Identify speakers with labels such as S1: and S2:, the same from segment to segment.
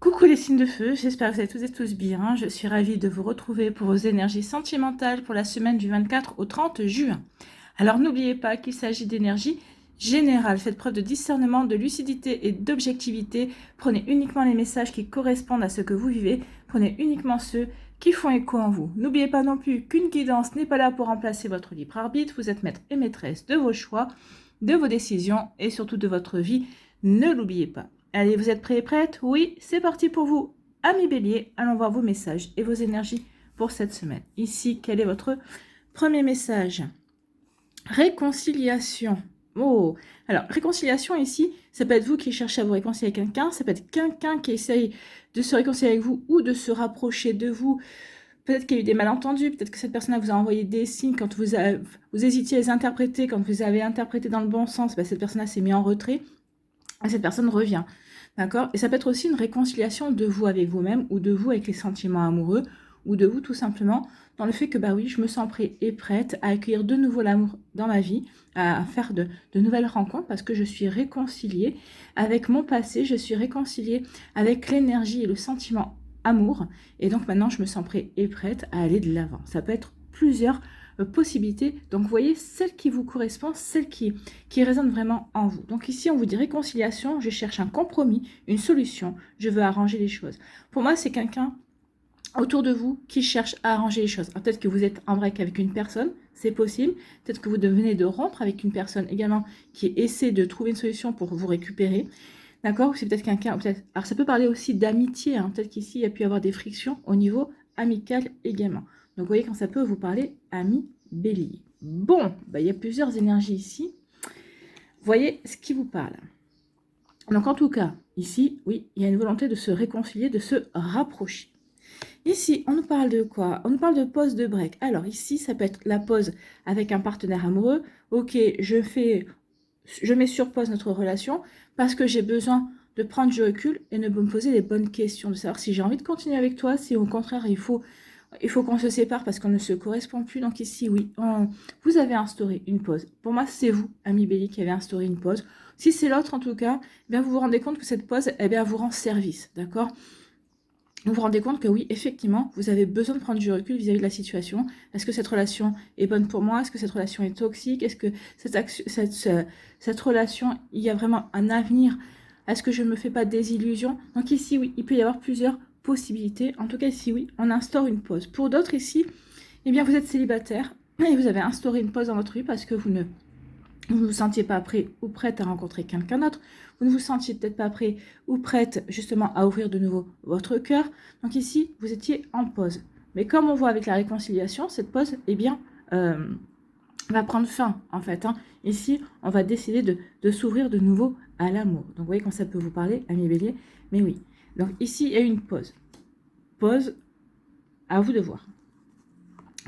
S1: Coucou les signes de feu, j'espère que vous allez tous et tous bien. Je suis ravie de vous retrouver pour vos énergies sentimentales pour la semaine du 24 au 30 juin. Alors n'oubliez pas qu'il s'agit d'énergie générale. Faites preuve de discernement, de lucidité et d'objectivité. Prenez uniquement les messages qui correspondent à ce que vous vivez. Prenez uniquement ceux qui font écho en vous. N'oubliez pas non plus qu'une guidance n'est pas là pour remplacer votre libre arbitre. Vous êtes maître et maîtresse de vos choix, de vos décisions et surtout de votre vie. Ne l'oubliez pas. Allez, vous êtes prêts et prêtes? Oui, c'est parti pour vous. Amis Bélier, allons voir vos messages et vos énergies pour cette semaine. Ici, quel est votre premier message? Réconciliation. Oh, alors, réconciliation ici, ça peut être vous qui cherchez à vous réconcilier avec quelqu'un, ça peut être quelqu'un qui essaye de se réconcilier avec vous ou de se rapprocher de vous. Peut-être qu'il y a eu des malentendus, peut-être que cette personne vous a envoyé des signes quand vous hésitiez à les interpréter, quand vous avez interprété dans le bon sens, cette personne-là s'est mise en retrait et cette personne revient. D'accord? Et ça peut être aussi une réconciliation de vous avec vous-même ou de vous avec les sentiments amoureux ou de vous tout simplement dans le fait que oui, je me sens prête et prête à accueillir de nouveau l'amour dans ma vie, à faire de nouvelles rencontres parce que je suis réconciliée avec mon passé, je suis réconciliée avec l'énergie et le sentiment amour et donc maintenant je me sens prête et prête à aller de l'avant. Ça peut être plusieurs possibilités. Donc, vous voyez, celle qui vous correspond, celle qui résonne vraiment en vous. Donc, ici, on vous dit réconciliation, je cherche un compromis, une solution, je veux arranger les choses. Pour moi, c'est quelqu'un autour de vous qui cherche à arranger les choses. Peut-être que vous êtes en break avec une personne, c'est possible. Peut-être que vous venez de rompre avec une personne également qui essaie de trouver une solution pour vous récupérer. D'accord? Ou c'est peut-être quelqu'un, alors ça peut parler aussi d'amitié, hein. Peut-être qu'ici, il y a pu y avoir des frictions au niveau amical également. Donc, vous voyez quand ça peut vous parler, ami Bélier. Bon, il y a plusieurs énergies ici. Voyez ce qui vous parle. Donc, en tout cas, ici, oui, il y a une volonté de se réconcilier, de se rapprocher. Ici, on nous parle de quoi? On nous parle de pause de break. Alors, ici, ça peut être la pause avec un partenaire amoureux. Ok, je mets sur pause notre relation parce que j'ai besoin de prendre du recul et de me poser les bonnes questions, de savoir si j'ai envie de continuer avec toi, si au contraire, il faut qu'on se sépare parce qu'on ne se correspond plus. Donc ici, oui, vous avez instauré une pause. Pour moi, c'est vous, ami Bélier, qui avez instauré une pause. Si c'est l'autre, en tout cas, vous vous rendez compte que cette pause, vous rend service, d'accord? Vous vous rendez compte que oui, effectivement, vous avez besoin de prendre du recul vis-à-vis de la situation. Est-ce que cette relation est bonne pour moi? Est-ce que cette relation est toxique? Est-ce que cette relation, il y a vraiment un avenir? Est-ce que je ne me fais pas des illusions? Donc ici, oui, il peut y avoir plusieurs possibilités. En tout cas, ici, oui, on instaure une pause. Pour d'autres, ici, vous êtes célibataire et vous avez instauré une pause dans votre vie parce que vous ne vous sentiez pas prêt ou prête à rencontrer quelqu'un d'autre, vous ne vous sentiez peut-être pas prêt ou prête justement à ouvrir de nouveau votre cœur. Donc ici, vous étiez en pause. Mais comme on voit avec la réconciliation, cette pause, va prendre fin en fait. Ici, on va décider de s'ouvrir de nouveau à l'amour. Donc vous voyez quand ça peut vous parler, ami Bélier. Mais oui. Donc ici, il y a une pause. Pause, à vous de voir.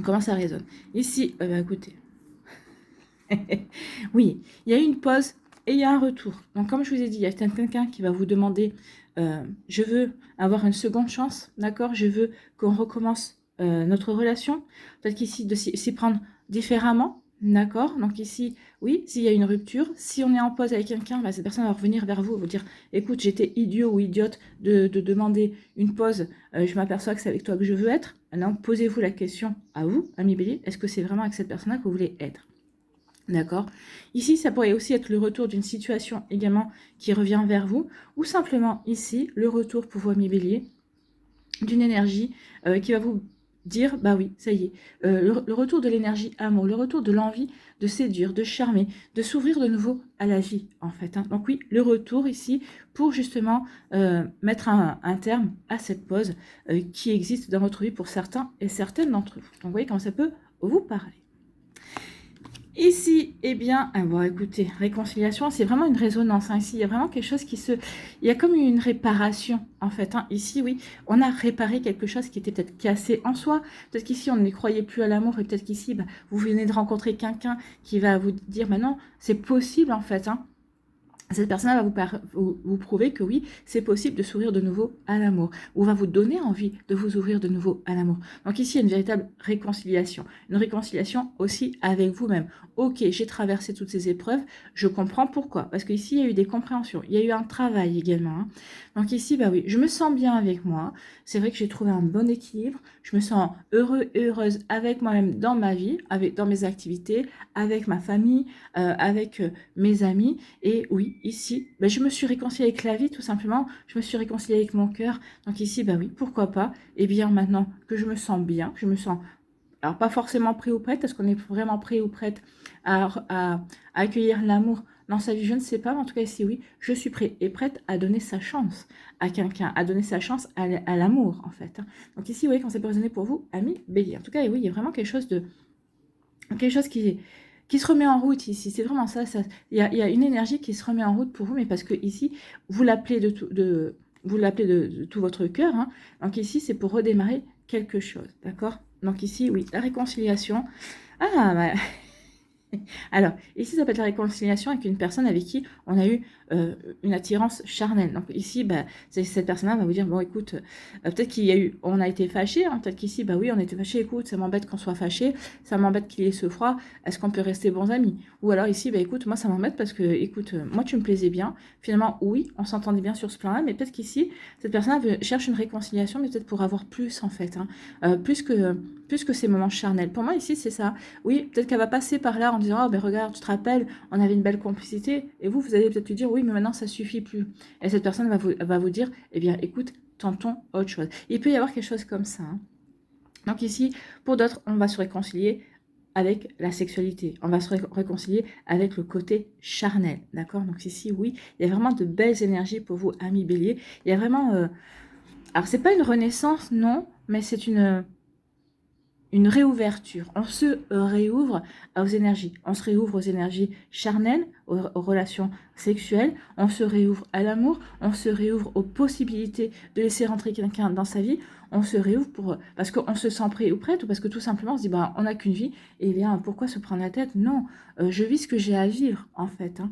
S1: Comment ça résonne. Ici, écoutez. Oui, il y a une pause et il y a un retour. Donc, comme je vous ai dit, il y a quelqu'un qui va vous demander je veux avoir une seconde chance, d'accord? Je veux qu'on recommence notre relation. Peut-être qu'ici, de s'y prendre différemment, d'accord? Donc, ici, oui, s'il y a une rupture, si on est en pause avec quelqu'un, cette personne va revenir vers vous, vous dire écoute, j'étais idiot ou idiote de demander une pause, je m'aperçois que c'est avec toi que je veux être. Maintenant, posez-vous la question à vous, ami Bélier, est-ce que c'est vraiment avec cette personne-là que vous voulez être? D'accord. Ici, ça pourrait aussi être le retour d'une situation également qui revient vers vous, ou simplement ici, le retour pour vous, amis Bélier, d'une énergie qui va vous dire, oui, ça y est, le retour de l'énergie amour, le retour de l'envie de séduire, de charmer, de s'ouvrir de nouveau à la vie, en fait. Donc oui, le retour ici pour justement mettre un terme à cette pause qui existe dans votre vie pour certains et certaines d'entre vous. Donc vous voyez comment ça peut vous parler. Ici, écoutez, réconciliation, c'est vraiment une résonance. Ici, il y a vraiment quelque chose il y a comme une réparation, en fait. Ici, oui, on a réparé quelque chose qui était peut-être cassé en soi. Peut-être qu'ici, on ne croyait plus à l'amour. Et peut-être qu'ici, vous venez de rencontrer quelqu'un qui va vous dire, non, c'est possible, en fait. cette personne va vous prouver que oui, c'est possible de s'ouvrir de nouveau à l'amour, ou va vous donner envie de vous ouvrir de nouveau à l'amour. Donc ici, il y a une véritable réconciliation. Une réconciliation aussi avec vous-même. Ok, j'ai traversé toutes ces épreuves, je comprends pourquoi. Parce qu'ici, il y a eu des compréhensions, il y a eu un travail également. Hein. Donc ici, bah oui, je me sens bien avec moi. C'est vrai que j'ai trouvé un bon équilibre. Je me sens heureux et heureuse avec moi-même dans ma vie, dans mes activités, avec ma famille, avec mes amis. Et oui, ici, ben, je me suis réconciliée avec la vie, tout simplement. Je me suis réconciliée avec mon cœur. Donc ici, ben oui, pourquoi pas. Et bien maintenant que je me sens bien, que je me sens, alors pas forcément prêt ou prête, est-ce qu'on est vraiment prêt ou prête à accueillir l'amour dans sa vie, je ne sais pas, mais en tout cas ici, oui, je suis prêt et prête à donner sa chance à quelqu'un, à donner sa chance à l'amour, en fait. Donc ici, oui, quand ça peut résonner pour vous, ami bélier. En tout cas, oui, il y a vraiment quelque chose qui se remet en route ici. C'est vraiment ça. Il y a une énergie qui se remet en route pour vous, mais parce que ici, vous l'appelez vous l'appelez de tout votre cœur. Hein. Donc ici, c'est pour redémarrer quelque chose. D'accord? Donc ici, oui, la réconciliation. Ah, bah, alors, ici, ça peut être la réconciliation avec une personne avec qui on a eu une attirance charnelle. Donc ici, bah, cette personne-là va vous dire, bon, écoute, peut-être on a été fâché, hein, peut-être qu'ici, bah oui, on était fâché, écoute, ça m'embête qu'on soit fâché, ça m'embête qu'il y ait ce froid, est-ce qu'on peut rester bons amis? Ou alors ici, bah écoute, moi, ça m'embête parce que, écoute, moi, tu me plaisais bien. Finalement, oui, on s'entendait bien sur ce plan-là, mais peut-être qu'ici, cette personne cherche une réconciliation, mais peut-être pour avoir plus, en fait, hein, plus que ces moments charnels. Pour moi, ici, c'est ça. Oui, peut-être qu'elle va passer par là en disant, oh ben regarde, tu te rappelles, on avait une belle complicité. Et vous allez peut-être lui dire, oui, mais maintenant ça suffit plus. Et cette personne va vous dire, eh bien, écoute, tentons autre chose. Il peut y avoir quelque chose comme ça. Hein. Donc ici, pour d'autres, on va se réconcilier avec la sexualité. On va se réconcilier avec le côté charnel. D'accord? Donc ici, oui, il y a vraiment de belles énergies pour vous, amis bélier. Il y a vraiment... Alors, c'est pas une renaissance, non, mais c'est une réouverture. On se réouvre aux énergies. On se réouvre aux énergies charnelles, aux relations sexuelles. On se réouvre à l'amour. On se réouvre aux possibilités de laisser rentrer quelqu'un dans sa vie. On se réouvre parce qu'on se sent prêt ou prête ou parce que tout simplement on se dit bah, on n'a qu'une vie. Et bien pourquoi se prendre la tête? Non, je vis ce que j'ai à vivre en fait. Hein.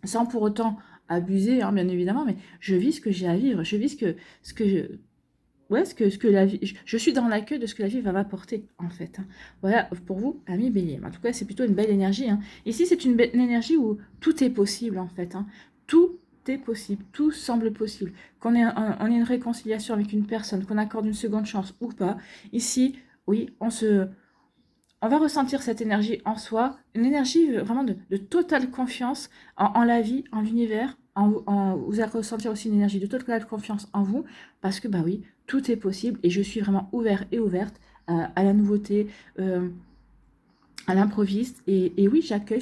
S1: Sans pour autant abuser, hein, bien évidemment, mais je vis ce que j'ai à vivre. Je vis ce que ouais, ce que la vie, je suis dans l'accueil de ce que la vie va m'apporter, en fait. Hein. Voilà, pour vous, amis bélier. En tout cas, c'est plutôt une belle énergie. Hein. Ici, c'est une belle énergie où tout est possible, en fait. Hein. Tout est possible, tout semble possible. On ait une réconciliation avec une personne, qu'on accorde une seconde chance ou pas. Ici, oui, on va ressentir cette énergie en soi, une énergie vraiment de totale confiance en la vie, en l'univers. Vous allez ressentir aussi une énergie de totale confiance en vous, parce que bah oui, tout est possible et je suis vraiment ouvert et ouverte à la nouveauté, à l'improviste. Et oui, j'accueille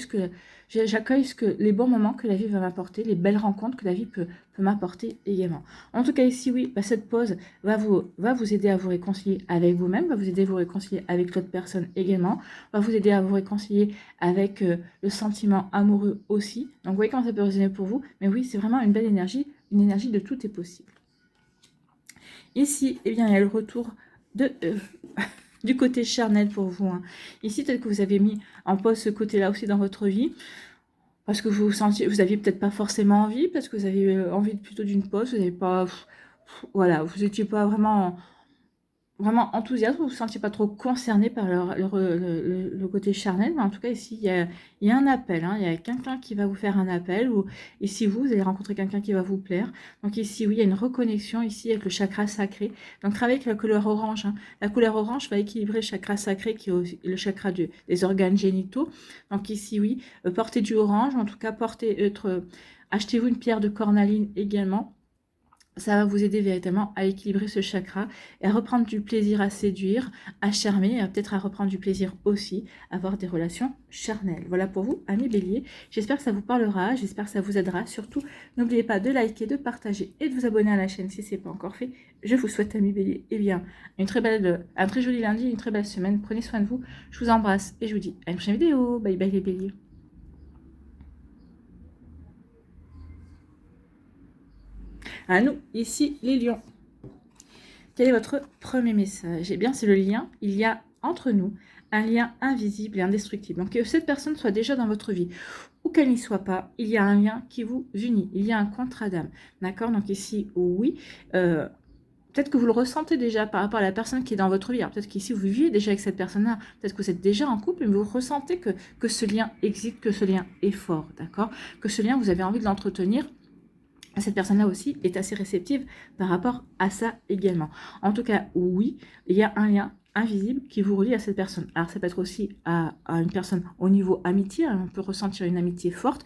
S1: les bons moments que la vie va m'apporter, les belles rencontres que la vie peut m'apporter également. En tout cas, ici, oui, bah, cette pause va vous aider à vous réconcilier avec vous-même, va vous aider à vous réconcilier avec l'autre personne également, va vous aider à vous réconcilier avec le sentiment amoureux aussi. Donc, vous voyez comment ça peut résonner pour vous. Mais oui, c'est vraiment une belle énergie, une énergie de tout est possible. Ici, eh bien, il y a le retour du côté charnel pour vous. Hein. Ici, peut-être que vous avez mis en pause ce côté-là aussi dans votre vie, parce que vous aviez peut-être pas forcément envie, parce que vous avez envie plutôt d'une pause, vous n'avez pas, voilà, vous n'étiez pas vraiment enthousiaste, vous ne vous sentiez pas trop concerné par le côté charnel, mais en tout cas ici il y a un appel, hein, il y a quelqu'un qui va vous faire un appel, ou ici vous allez rencontrer quelqu'un qui va vous plaire, donc ici oui il y a une reconnexion ici avec le chakra sacré, donc travaillez avec la couleur orange, hein. La couleur orange va équilibrer le chakra sacré qui est aussi le chakra des organes génitaux, donc ici oui, portez du orange, en tout cas achetez-vous une pierre de cornaline également, ça va vous aider véritablement à équilibrer ce chakra et à reprendre du plaisir à séduire, à charmer, et peut-être à reprendre du plaisir aussi, à avoir des relations charnelles. Voilà pour vous, amis bélier. J'espère que ça vous parlera, j'espère que ça vous aidera. Surtout, n'oubliez pas de liker, de partager et de vous abonner à la chaîne si ce n'est pas encore fait. Je vous souhaite, amis bélier, eh bien, un très joli lundi, une très belle semaine. Prenez soin de vous. Je vous embrasse et je vous dis à une prochaine vidéo. Bye bye les béliers. À nous, ici, les lions. Quel est votre premier message? Eh bien, c'est le lien. Il y a entre nous un lien invisible et indestructible. Donc, que cette personne soit déjà dans votre vie ou qu'elle n'y soit pas, il y a un lien qui vous unit, il y a un contrat d'âme, d'accord? Donc ici, oui, peut-être que vous le ressentez déjà par rapport à la personne qui est dans votre vie. Alors peut-être qu'ici, vous vivez déjà avec cette personne-là, peut-être que vous êtes déjà en couple, mais vous ressentez que ce lien existe, que ce lien est fort, d'accord? Que ce lien, vous avez envie de l'entretenir. Cette personne-là aussi est assez réceptive par rapport à ça également. En tout cas, oui, il y a un lien invisible qui vous relie à cette personne. Alors, ça peut être aussi à une personne au niveau amitié. Hein, on peut ressentir une amitié forte.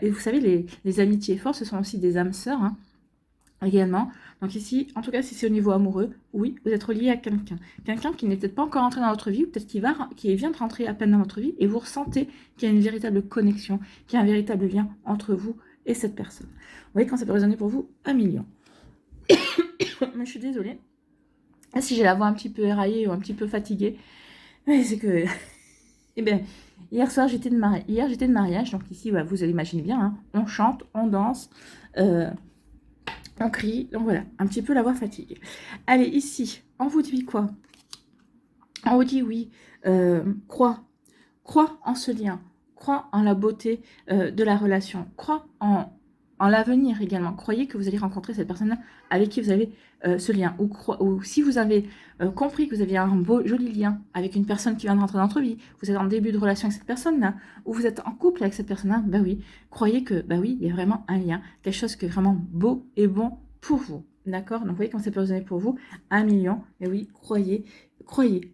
S1: Et vous savez, les amitiés fortes, ce sont aussi des âmes sœurs, hein, également. Donc ici, en tout cas, si c'est au niveau amoureux, oui, vous êtes relié à quelqu'un. Quelqu'un qui n'est peut-être pas encore entré dans votre vie, ou peut-être qui vient de rentrer à peine dans votre vie, et vous ressentez qu'il y a une véritable connexion, qu'il y a un véritable lien entre vous et cette personne. Vous voyez quand ça peut résonner pour vous 1 million. Mais je suis désolée. Si j'ai la voix un petit peu éraillée ou un petit peu fatiguée, c'est que... Eh bien, hier soir, j'étais de mariage. Donc ici, vous allez imaginer bien, hein, on chante, on danse, on crie. Donc voilà, un petit peu la voix fatiguée. Allez, ici, on vous dit quoi? On vous dit oui, crois en ce lien, crois en la beauté de la relation, crois en l'avenir également. Croyez que vous allez rencontrer cette personne avec qui vous avez ce lien. Ou si vous avez compris que vous avez un beau, joli lien avec une personne qui vient de rentrer dans votre vie, vous êtes en début de relation avec cette personne-là, ou vous êtes en couple avec cette personne-là, bah oui, croyez que, bah oui, il y a vraiment un lien, quelque chose qui est vraiment beau et bon pour vous. D'accord? Donc, vous voyez comment c'est résonner pour vous 1 million. Et oui, croyez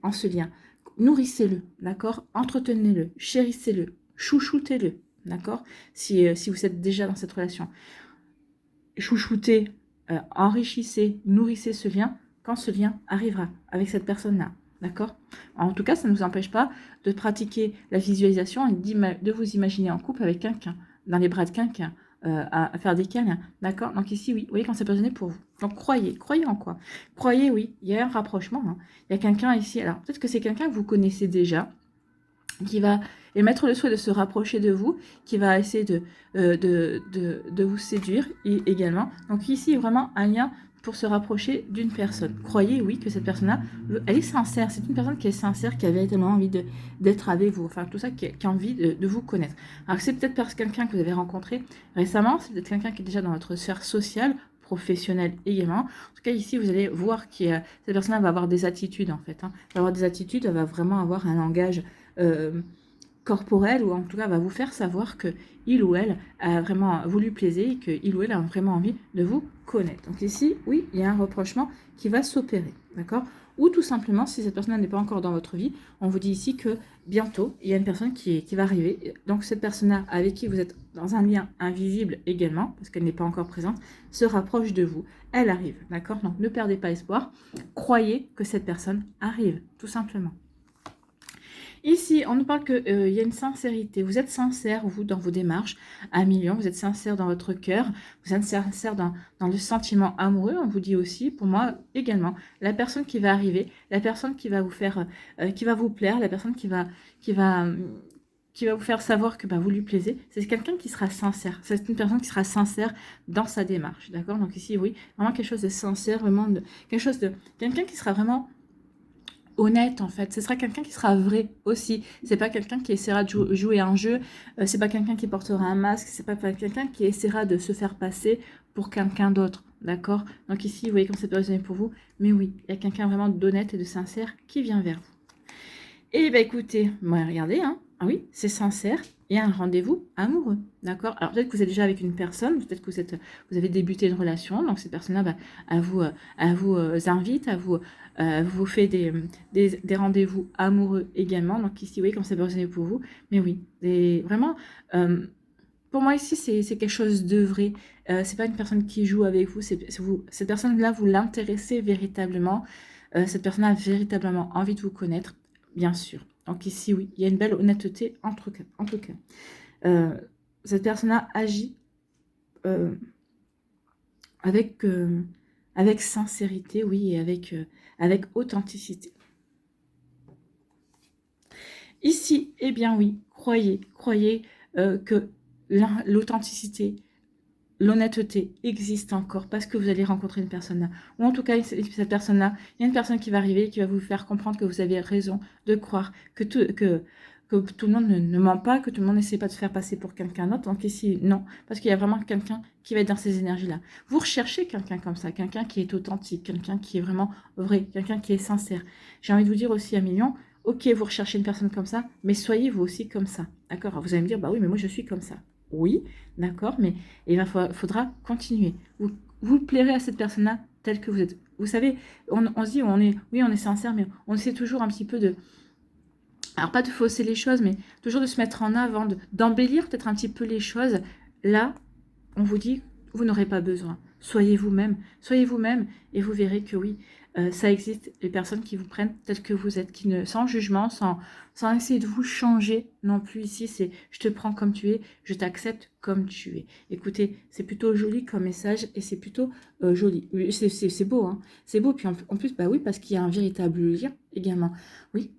S1: en ce lien. Nourrissez-le, d'accord? Entretenez-le, chérissez-le, chouchoutez-le, d'accord? Si vous êtes déjà dans cette relation. Chouchoutez, enrichissez, nourrissez ce lien quand ce lien arrivera avec cette personne-là, d'accord? En tout cas, ça ne nous empêche pas de pratiquer la visualisation et de vous imaginer en couple avec quelqu'un, dans les bras de quelqu'un, à faire des câlins, d'accord? Donc ici, oui, vous voyez quand c'est résonner pour vous. Donc croyez en quoi? Croyez, oui, il y a un rapprochement, hein. Il y a quelqu'un ici, alors peut-être que c'est quelqu'un que vous connaissez déjà, qui va émettre le souhait de se rapprocher de vous, qui va essayer de vous séduire également. Donc ici, vraiment un lien pour se rapprocher d'une personne. Croyez, oui, que cette personne-là, elle est sincère. C'est une personne qui est sincère, qui a véritablement envie d'être avec vous. Enfin, tout ça, qui a envie de vous connaître. Alors, c'est peut-être quelqu'un que vous avez rencontré récemment. C'est peut-être quelqu'un qui est déjà dans votre sphère sociale, professionnelle également. En tout cas, ici, vous allez voir que cette personne-là va avoir des attitudes, en fait. Hein. Elle va avoir des attitudes, elle va vraiment avoir un langage corporel, ou en tout cas va vous faire savoir que il ou elle a vraiment vous lui plaisez et que il ou elle a vraiment envie de vous connaître. Donc ici, oui, il y a un rapprochement qui va s'opérer, d'accord? Ou tout simplement, si cette personne n'est pas encore dans votre vie, on vous dit ici que bientôt, il y a une personne qui va arriver. Donc cette personne-là, avec qui vous êtes dans un lien invisible également, parce qu'elle n'est pas encore présente, se rapproche de vous. Elle arrive, d'accord? Donc ne perdez pas espoir. Croyez que cette personne arrive, tout simplement. Ici, on nous parle qu'il y a une sincérité. Vous êtes sincère, vous, dans vos démarches. 1 million, vous êtes sincère dans votre cœur. Vous êtes sincère dans le sentiment amoureux. On vous dit aussi, pour moi également, la personne qui va arriver, la personne qui va vous faire, qui va vous plaire, la personne qui va vous faire savoir que vous lui plaisez, c'est quelqu'un qui sera sincère. C'est une personne qui sera sincère dans sa démarche. D'accord? Donc ici, oui, vraiment quelque chose de sincère, vraiment quelqu'un qui sera vraiment honnête, en fait. Ce sera quelqu'un qui sera vrai aussi. C'est pas quelqu'un qui essaiera de jouer un jeu. C'est pas quelqu'un qui portera un masque. C'est pas quelqu'un qui essaiera de se faire passer pour quelqu'un d'autre. D'accord? Donc ici, vous voyez comme c'est résonné pour vous. Mais oui, il y a quelqu'un vraiment d'honnête et de sincère qui vient vers vous. Et écoutez, regardez, hein. Ah oui, c'est sincère. Il y a un rendez-vous amoureux, d'accord? Alors peut-être que vous êtes déjà avec une personne, peut-être que vous avez débuté une relation, donc cette personne-là, elle vous invite, elle vous fait des rendez-vous amoureux également. Donc ici, oui, comme ça peut résonner pour vous. Mais oui, vraiment, pour moi ici, c'est quelque chose de vrai. C'est pas une personne qui joue avec vous, vous. Cette personne-là, vous l'intéressez véritablement. Cette personne a véritablement envie de vous connaître, bien sûr. Donc ici, oui, il y a une belle honnêteté en tout cas. Cette personne-là agit avec sincérité, oui, et avec authenticité. Ici, eh bien oui, croyez que l'authenticité, l'honnêteté existe encore parce que vous allez rencontrer une personne là. Ou en tout cas, cette personne-là, il y a une personne qui va arriver qui va vous faire comprendre que vous avez raison de croire que que tout le monde ne ment pas, que tout le monde n'essaie pas de se faire passer pour quelqu'un d'autre. Donc ici, non, parce qu'il y a vraiment quelqu'un qui va être dans ces énergies-là. Vous recherchez quelqu'un comme ça, quelqu'un qui est authentique, quelqu'un qui est vraiment vrai, quelqu'un qui est sincère. J'ai envie de vous dire aussi, Million, ok, vous recherchez une personne comme ça, mais soyez vous aussi comme ça, d'accord? Vous allez me dire, bah oui, mais moi je suis comme ça. Oui, d'accord, mais il faudra continuer. Vous plairez à cette personne-là telle que vous êtes. Vous savez, on se dit, oui, on est sincère, mais on essaie toujours un petit peu de... Alors, pas de fausser les choses, mais toujours de se mettre en avant, d'embellir peut-être un petit peu les choses. Là, on vous dit, vous n'aurez pas besoin. Soyez vous-même, et vous verrez que oui, ça existe, les personnes qui vous prennent telles que vous êtes, sans jugement, sans essayer de vous changer non plus. Ici, c'est je te prends comme tu es, je t'accepte comme tu es. Écoutez, c'est plutôt joli comme message, et c'est plutôt joli. C'est beau, hein. C'est beau, puis en plus, bah oui, parce qu'il y a un véritable lien également. Oui,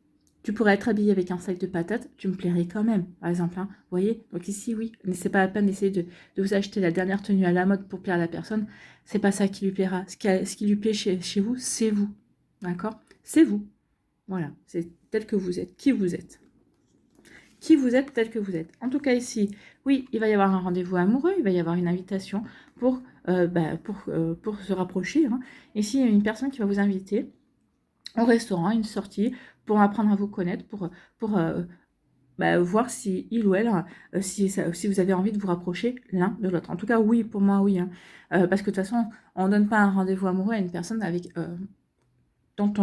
S1: tu pourrais être habillé avec un sac de patates, tu me plairais quand même, par exemple. Hein. Vous voyez? Donc ici, oui, c'est pas la peine d'essayer de vous acheter la dernière tenue à la mode pour plaire à la personne. C'est pas ça qui lui plaira. Ce qui lui plaît chez vous, c'est vous. D'accord? C'est vous. Voilà. C'est tel que vous êtes. Qui vous êtes. Qui vous êtes tel que vous êtes. En tout cas, ici, oui, il va y avoir un rendez-vous amoureux. Il va y avoir une invitation pour se rapprocher. Hein. Ici, il y a une personne qui va vous inviter au restaurant, une sortie, pour apprendre à vous connaître, pour voir si il ou elle, si vous avez envie de vous rapprocher l'un de l'autre. En tout cas, oui, pour moi, oui. Hein. Parce que de toute façon, on ne donne pas un rendez-vous amoureux à une personne avec dont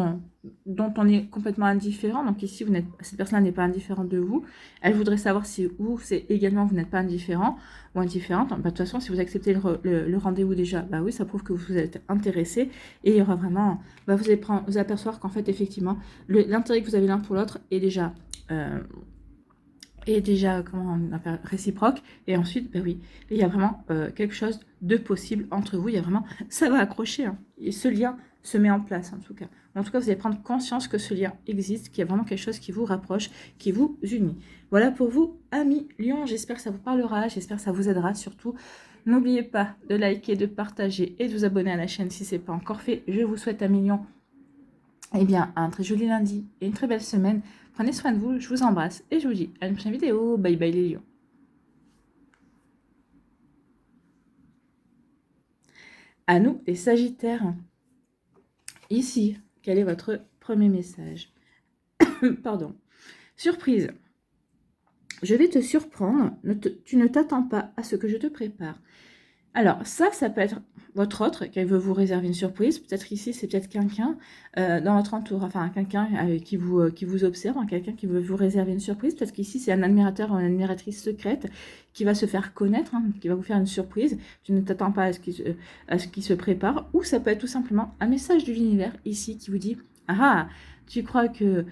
S1: on est complètement indifférent. Donc ici, cette personne-là n'est pas indifférente de vous. Elle voudrait savoir si vous, c'est également, vous n'êtes pas indifférent ou indifférente. De toute façon, si vous acceptez le rendez-vous déjà, bah oui, ça prouve que vous êtes intéressé. Et il y aura vraiment, vous allez vous apercevoir qu'en fait, effectivement, l'intérêt que vous avez l'un pour l'autre est déjà comment on appelle, réciproque. Et ensuite, bah oui, il y a vraiment quelque chose de possible entre vous. Il y a vraiment, ça va accrocher. Hein. Et ce lien se met en place, en tout cas. En tout cas, vous allez prendre conscience que ce lien existe, qu'il y a vraiment quelque chose qui vous rapproche, qui vous unit. Voilà pour vous, amis Lion. J'espère que ça vous parlera, j'espère que ça vous aidera. Surtout, n'oubliez pas de liker, de partager et de vous abonner à la chaîne si ce n'est pas encore fait. Je vous souhaite, amis Lion, eh bien, un très joli lundi et une très belle semaine. Prenez soin de vous, je vous embrasse et je vous dis à une prochaine vidéo. Bye bye les lions. À nous les Sagittaires. Ici, quel est votre premier message? Pardon. Surprise. Je vais te surprendre. Tu ne t'attends pas à ce que je te prépare. Alors, ça peut être votre autre qui veut vous réserver une surprise. Peut-être ici, c'est peut-être quelqu'un dans votre entourage, enfin quelqu'un qui vous observe, hein, quelqu'un qui veut vous réserver une surprise. Peut-être qu'ici, c'est un admirateur ou une admiratrice secrète qui va se faire connaître, hein, qui va vous faire une surprise. Tu ne t'attends pas à ce qu'il se prépare. Ou ça peut être tout simplement un message de l'univers ici qui vous dit « Ah, tu crois que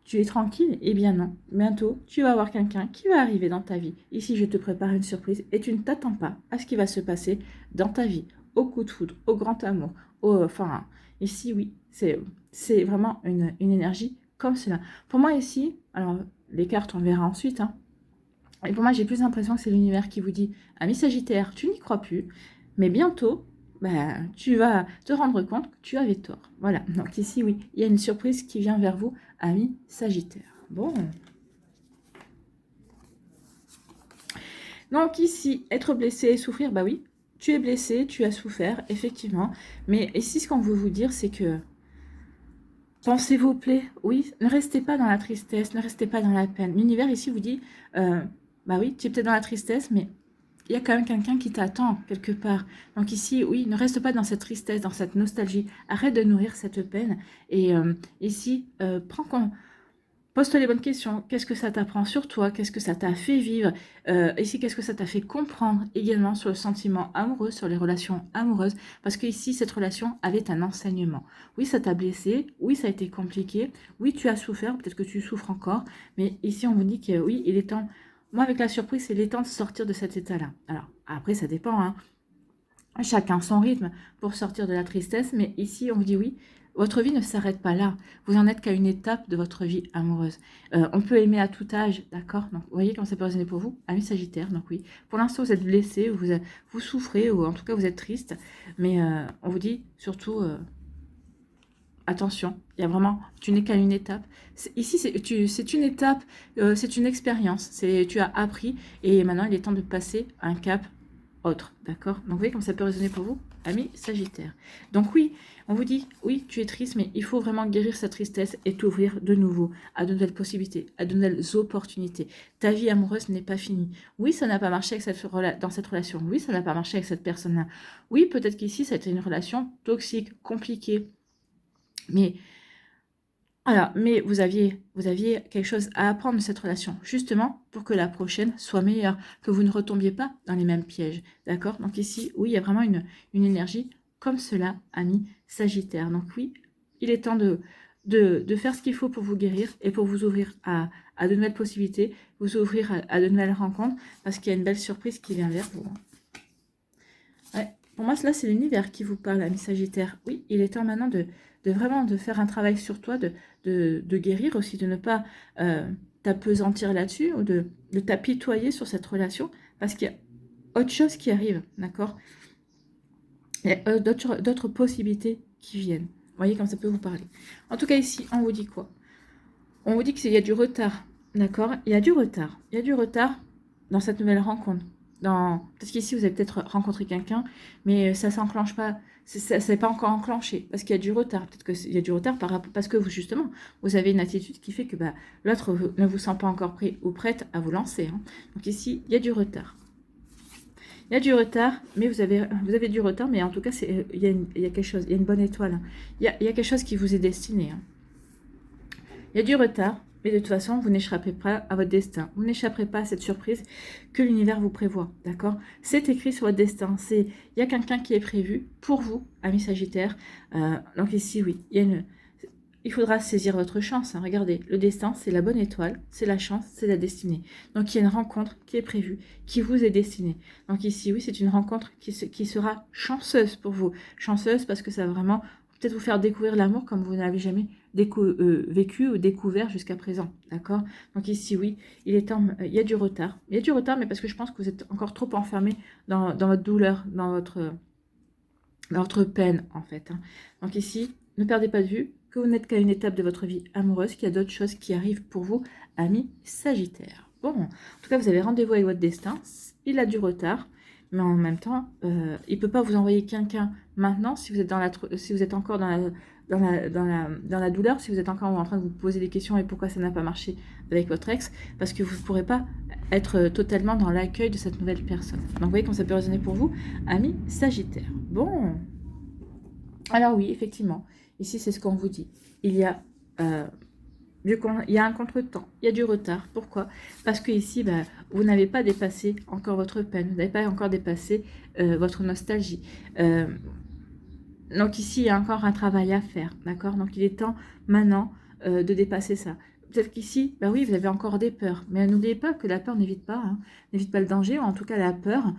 S1: tu es tranquille? Eh bien non. Bientôt, tu vas avoir quelqu'un qui va arriver dans ta vie. Ici, je te prépare une surprise et tu ne t'attends pas à ce qui va se passer dans ta vie. Au coup de foudre, au grand amour. Enfin, ici, oui, c'est vraiment une énergie comme cela. Pour moi, ici, alors, les cartes, on verra ensuite. Hein, et pour moi, j'ai plus l'impression que c'est l'univers qui vous dit « Ami Sagittaire, tu n'y crois plus, mais bientôt... » tu vas te rendre compte que tu avais tort. Voilà, donc ici, oui, il y a une surprise qui vient vers vous, ami Sagittaire. Bon. Donc ici, être blessé et souffrir, bah oui, tu es blessé, tu as souffert, effectivement. Mais ici, ce qu'on veut vous dire, c'est que pensez vos plaies, oui, ne restez pas dans la tristesse, ne restez pas dans la peine. L'univers ici vous dit, bah oui, tu es peut-être dans la tristesse, mais il y a quand même quelqu'un qui t'attend quelque part. Donc ici, oui, ne reste pas dans cette tristesse, dans cette nostalgie. Arrête de nourrir cette peine. Et ici, pose-toi les bonnes questions. Qu'est-ce que ça t'apprend sur toi? Qu'est-ce que ça t'a fait vivre? Ici, qu'est-ce que ça t'a fait comprendre également sur le sentiment amoureux, sur les relations amoureuses? Parce que ici, cette relation avait un enseignement. Oui, ça t'a blessé. Oui, ça a été compliqué. Oui, tu as souffert. Peut-être que tu souffres encore. Mais ici, on vous dit que oui, il est temps... Moi, avec la surprise, c'est le temps de sortir de cet état-là. Alors, après, ça dépend. Hein. Chacun son rythme pour sortir de la tristesse. Mais ici, on vous dit oui, votre vie ne s'arrête pas là. Vous en êtes qu'à une étape de votre vie amoureuse. On peut aimer à tout âge, d'accord? Donc, vous voyez comment ça peut résonner pour vous? Ami Sagittaire, donc oui. Pour l'instant, vous êtes blessé, vous souffrez, ou en tout cas, vous êtes triste. Mais on vous dit surtout... attention, il y a vraiment, tu n'es qu'à une étape. Ici, c'est une étape, c'est une expérience. Tu as appris et maintenant, il est temps de passer à un cap autre. D'accord? Donc, vous voyez comme ça peut résonner pour vous, amis Sagittaire. Donc, oui, on vous dit, oui, tu es triste, mais il faut vraiment guérir sa tristesse et t'ouvrir de nouveau à de nouvelles possibilités, à de nouvelles opportunités. Ta vie amoureuse n'est pas finie. Oui, ça n'a pas marché avec dans cette relation. Oui, ça n'a pas marché avec cette personne-là. Oui, peut-être qu'ici, ça a été une relation toxique, compliquée. Mais voilà, mais vous aviez quelque chose à apprendre de cette relation, justement pour que la prochaine soit meilleure, que vous ne retombiez pas dans les mêmes pièges. D'accord? Donc ici, oui, il y a vraiment une énergie comme cela, ami Sagittaire. Donc oui, il est temps de faire ce qu'il faut pour vous guérir et pour vous ouvrir à de nouvelles possibilités, vous ouvrir à de nouvelles rencontres, parce qu'il y a une belle surprise qui vient vers vous. Ouais. Pour moi, cela, c'est l'univers qui vous parle, ami Sagittaire. Oui, il est temps maintenant de vraiment de faire un travail sur toi, de guérir aussi, de ne pas t'apesantir là-dessus ou de t'apitoyer sur cette relation, parce qu'il y a autre chose qui arrive, d'accord? Il y a d'autres possibilités qui viennent. Vous voyez comme ça peut vous parler. En tout cas, ici, on vous dit quoi? On vous dit qu'il y a du retard, d'accord? Il y a du retard. Il y a du retard dans cette nouvelle rencontre. Parce qu'ici, vous avez peut-être rencontré quelqu'un, mais ça ne s'enclenche pas. Ça n'est pas encore enclenché, parce qu'il y a du retard. Peut-être qu'il y a du retard parce que vous, justement, vous avez une attitude qui fait que l'autre ne vous sent pas encore prêt ou prête à vous lancer. Hein. Donc ici, il y a du retard. Il y a du retard, mais vous avez du retard, mais en tout cas, il y a quelque chose, il y a une bonne étoile. Il y a quelque chose qui vous est destiné. Hein. Il y a du retard, mais de toute façon, vous n'échapperez pas à votre destin. Vous n'échapperez pas à cette surprise que l'univers vous prévoit, d'accord? C'est écrit sur votre destin. Il y a quelqu'un qui est prévu pour vous, ami Sagittaire. Donc ici, oui, il faudra saisir votre chance. Hein. Regardez, le destin, c'est la bonne étoile, c'est la chance, c'est la destinée. Donc il y a une rencontre qui est prévue, qui vous est destinée. Donc ici, oui, c'est une rencontre qui sera chanceuse pour vous. Chanceuse parce que ça va vraiment peut-être vous faire découvrir l'amour comme vous n'avez jamais vécu ou découvert jusqu'à présent. D'accord? Donc ici, oui, il y a du retard. Il y a du retard, mais parce que je pense que vous êtes encore trop enfermé dans votre douleur, dans votre peine, en fait. Hein. Donc ici, ne perdez pas de vue que vous n'êtes qu'à une étape de votre vie amoureuse, qu'il y a d'autres choses qui arrivent pour vous, amis Sagittaire. Bon, en tout cas, vous avez rendez-vous avec votre destin. Il a du retard, mais en même temps, il ne peut pas vous envoyer quelqu'un maintenant si vous êtes encore dans la douleur, si vous êtes encore en train de vous poser des questions et pourquoi ça n'a pas marché avec votre ex, parce que vous ne pourrez pas être totalement dans l'accueil de cette nouvelle personne. Donc, vous voyez comment ça peut résonner pour vous, amis Sagittaire. Bon, alors oui, effectivement, ici c'est ce qu'on vous dit. Il y a un contretemps, il y a du retard. Pourquoi? Parce que ici, vous n'avez pas dépassé encore votre peine, vous n'avez pas encore dépassé votre nostalgie. Donc ici, il y a encore un travail à faire, d'accord? Donc il est temps maintenant de dépasser ça. Peut-être qu'ici, oui, vous avez encore des peurs, mais n'oubliez pas que la peur n'évite pas, hein, n'évite pas le danger, ou en tout cas la peur.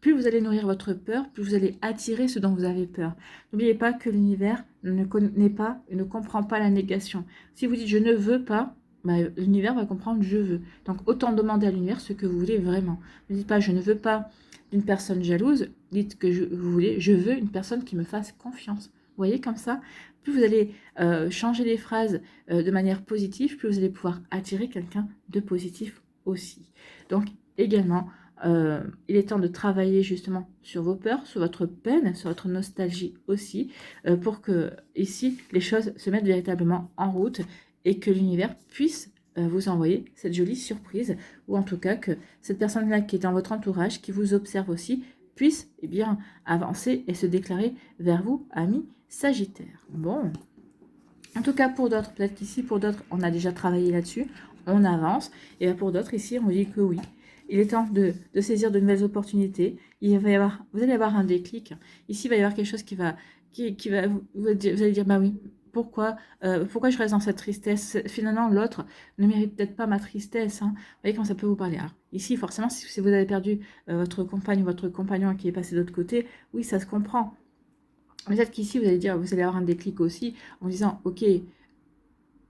S1: Plus vous allez nourrir votre peur, plus vous allez attirer ce dont vous avez peur. N'oubliez pas que l'univers ne connaît pas et ne comprend pas la négation. Si vous dites je ne veux pas, l'univers va comprendre je veux. Donc autant demander à l'univers ce que vous voulez vraiment. Ne dites pas je ne veux pas d'une personne jalouse, dites que je veux une personne qui me fasse confiance. Vous voyez comme ça, plus vous allez changer les phrases de manière positive, plus vous allez pouvoir attirer quelqu'un de positif aussi. Donc également, il est temps de travailler justement sur vos peurs, sur votre peine, sur votre nostalgie aussi, pour que ici les choses se mettent véritablement en route et que l'univers puisse vous envoyer cette jolie surprise, ou en tout cas que cette personne-là qui est dans votre entourage, qui vous observe aussi, puisse bien avancer et se déclarer vers vous, amis Sagittaire. Bon, en tout cas pour d'autres, peut-être qu'ici pour d'autres, on a déjà travaillé là-dessus, on avance, et pour d'autres ici, on dit que oui. Il est temps de saisir de nouvelles opportunités. Vous allez avoir un déclic. Ici, il va y avoir quelque chose qui va vous allez dire, oui, pourquoi je reste dans cette tristesse? Finalement, l'autre ne mérite peut-être pas ma tristesse. Hein. Vous voyez comment ça peut vous parler. Alors, ici, forcément, si vous avez perdu votre compagne ou votre compagnon qui est passé de l'autre côté, oui, ça se comprend. Peut-être qu'ici, vous allez avoir un déclic aussi en disant, ok,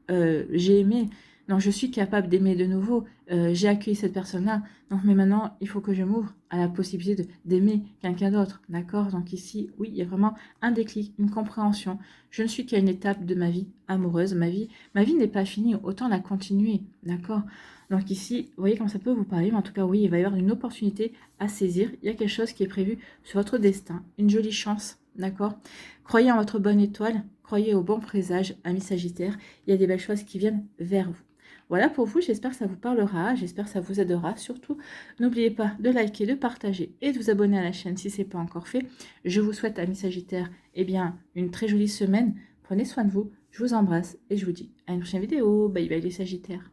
S1: j'ai aimé, Non, je suis capable d'aimer de nouveau. J'ai accueilli cette personne-là. Donc, mais maintenant, il faut que je m'ouvre à la possibilité d'aimer quelqu'un d'autre. D'accord? Donc ici, oui, il y a vraiment un déclic, une compréhension. Je ne suis qu'à une étape de ma vie amoureuse. Ma vie n'est pas finie. Autant la continuer. D'accord? Donc ici, vous voyez comment ça peut vous parler. Mais en tout cas, oui, il va y avoir une opportunité à saisir. Il y a quelque chose qui est prévu sur votre destin. Une jolie chance. D'accord? Croyez en votre bonne étoile. Croyez au bon présage, ami Sagittaire. Il y a des belles choses qui viennent vers vous. Voilà pour vous, j'espère que ça vous parlera, j'espère que ça vous aidera. Surtout, n'oubliez pas de liker, de partager et de vous abonner à la chaîne si ce n'est pas encore fait. Je vous souhaite, amis Sagittaires, eh bien, une très jolie semaine. Prenez soin de vous, je vous embrasse et je vous dis à une prochaine vidéo. Bye bye les Sagittaires.